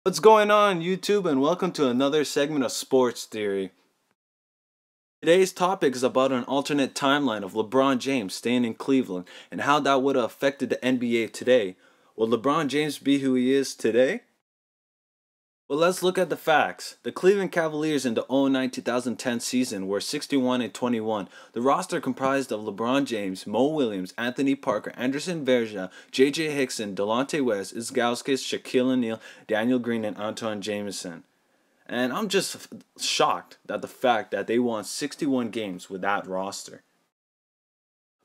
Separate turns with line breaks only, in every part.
What's going on, YouTube, and welcome to another segment of Sports Theory. Today's topic is about an alternate timeline of LeBron James staying in Cleveland and how that would have affected the NBA today. Will LeBron James be who he is today? Well, let's look at the facts. The Cleveland Cavaliers in the 2009-2010 season were 61-21. The roster comprised of LeBron James, Mo Williams, Anthony Parker, Anderson Varejao, J.J. Hickson, Delonte West, Ilgauskas, Shaquille O'Neal, Daniel Green, and Antoine Jameson. And I'm just shocked at the fact that they won 61 games with that roster.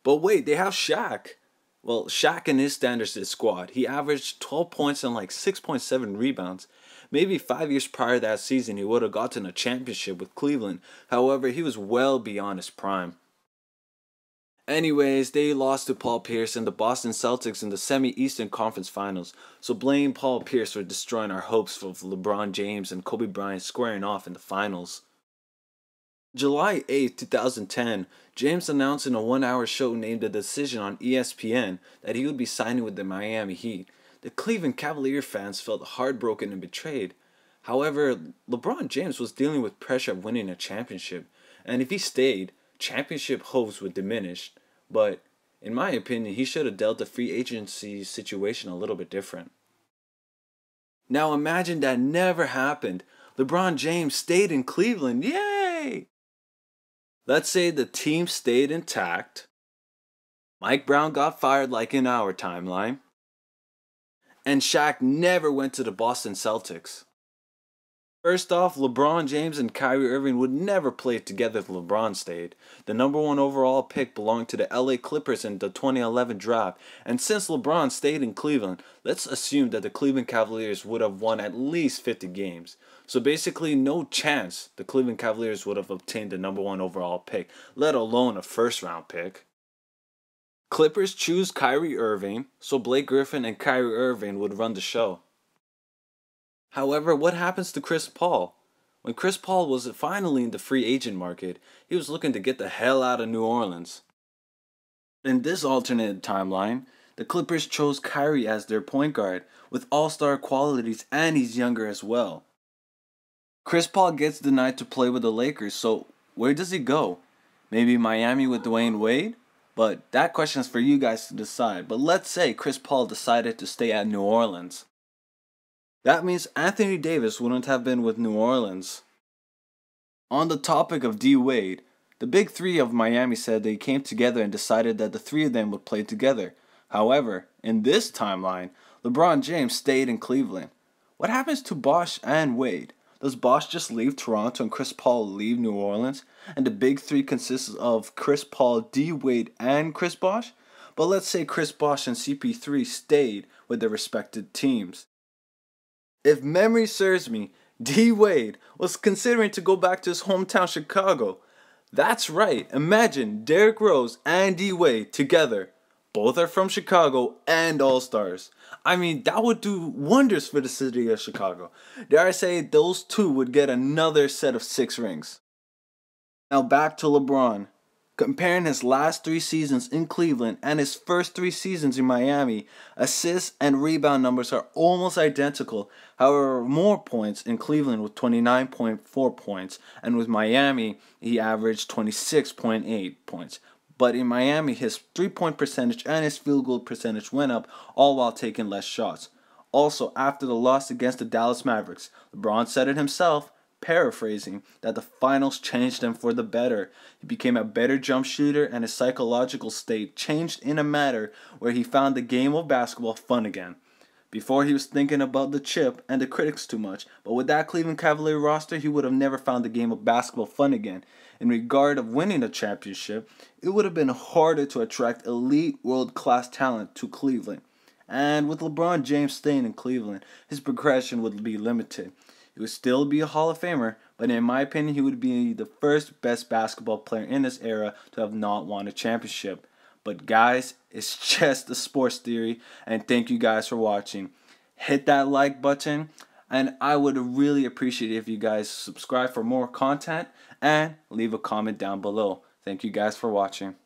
But wait, they have Shaq. Well, Shaq in his standards is squad. He averaged 12 points and like 6.7 rebounds. Maybe 5 years prior to that season, he would have gotten a championship with Cleveland. However, he was well beyond his prime. Anyways, they lost to Paul Pierce and the Boston Celtics in the Semi-Eastern Conference Finals. So blame Paul Pierce for destroying our hopes of LeBron James and Kobe Bryant squaring off in the finals. July 8, 2010, James announced in a one-hour show named The Decision on ESPN that he would be signing with the Miami Heat. The Cleveland Cavalier fans felt heartbroken and betrayed. However, LeBron James was dealing with pressure of winning a championship, and if he stayed, championship hopes would diminish. But, in my opinion, he should have dealt the free agency situation a little bit different. Now imagine that never happened. LeBron James stayed in Cleveland. Yay! Let's say the team stayed intact. Mike Brown got fired like in our timeline. And Shaq never went to the Boston Celtics. First off, LeBron James and Kyrie Irving would never play together if LeBron stayed. The #1 overall pick belonged to the LA Clippers in the 2011 draft, and since LeBron stayed in Cleveland, let's assume that the Cleveland Cavaliers would have won at least 50 games. So basically no chance the Cleveland Cavaliers would have obtained the #1 overall pick, let alone a first-round pick. Clippers choose Kyrie Irving, so Blake Griffin and Kyrie Irving would run the show. However, what happens to Chris Paul? When Chris Paul was finally in the free agent market, he was looking to get the hell out of New Orleans. In this alternate timeline, the Clippers chose Kyrie as their point guard, with all-star qualities, and he's younger as well. Chris Paul gets denied to play with the Lakers, so where does he go? Maybe Miami with Dwayne Wade? But that question is for you guys to decide. But let's say Chris Paul decided to stay at New Orleans. That means Anthony Davis wouldn't have been with New Orleans. On the topic of D. Wade, the big three of Miami said they came together and decided that the three of them would play together. However, in this timeline, LeBron James stayed in Cleveland. What happens to Bosh and Wade? Does Bosh just leave Toronto and Chris Paul leave New Orleans? And the big three consists of Chris Paul, D. Wade, and Chris Bosh? But let's say Chris Bosh and CP3 stayed with their respective teams. If memory serves me, D. Wade was considering to go back to his hometown Chicago. That's right, imagine Derrick Rose and D. Wade together. Both are from Chicago and All-Stars. I mean, that would do wonders for the city of Chicago. Dare I say, those two would get another set of 6 rings. Now back to LeBron. Comparing his last 3 seasons in Cleveland and his first 3 seasons in Miami, assists and rebound numbers are almost identical. However, more points in Cleveland with 29.4 points, and with Miami, he averaged 26.8 points. But in Miami, his 3-point percentage and his field goal percentage went up, all while taking less shots. Also, after the loss against the Dallas Mavericks, LeBron said it himself, paraphrasing, that the finals changed him for the better. He became a better jump shooter, and his psychological state changed in a manner where he found the game of basketball fun again. Before, he was thinking about the chip and the critics too much, but with that Cleveland Cavalier roster, he would have never found the game of basketball fun again. In regard of winning a championship, it would have been harder to attract elite world-class talent to Cleveland. And with LeBron James staying in Cleveland, his progression would be limited. He would still be a Hall of Famer, but in my opinion, he would be the first best basketball player in this era to have not won a championship. But guys, it's just a sports theory, and thank you guys for watching. Hit that like button, and I would really appreciate it if you guys subscribe for more content and leave a comment down below. Thank you guys for watching.